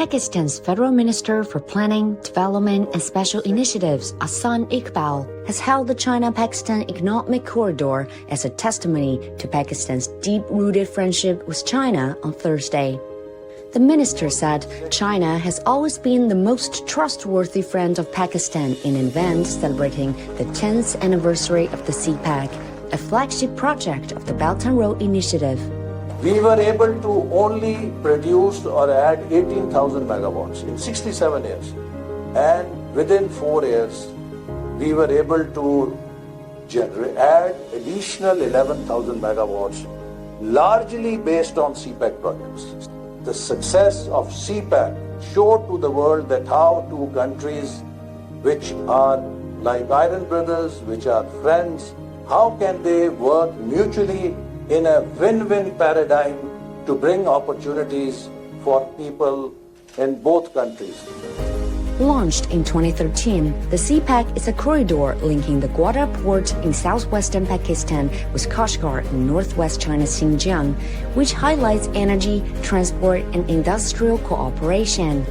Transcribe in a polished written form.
Pakistan's Federal Minister for Planning, Development and Special Initiatives, Ahsan Iqbal, has hailed the China-Pakistan Economic Corridor as a testimony to Pakistan's deep-rooted friendship with China on Thursday. The minister said China has always been the most trustworthy friend of Pakistan in an event celebrating the 10th anniversary of the CPEC, a flagship project of the Belt and Road Initiative. We were able to only produce or add 18,000 megawatts in 67 years. And within 4 years, we were able to add additional 11,000 megawatts, largely based on CPEC projects. The success of CPEC showed to the world that how two countries which are like iron brothers, which are friends, how can they work mutually in a win-win paradigm to bring opportunities for people in both countries. Launched in 2013, the CPEC is a corridor linking the Gwadar port in southwestern Pakistan with Kashgar in northwest China's Xinjiang, which highlights energy, transport, and industrial cooperation.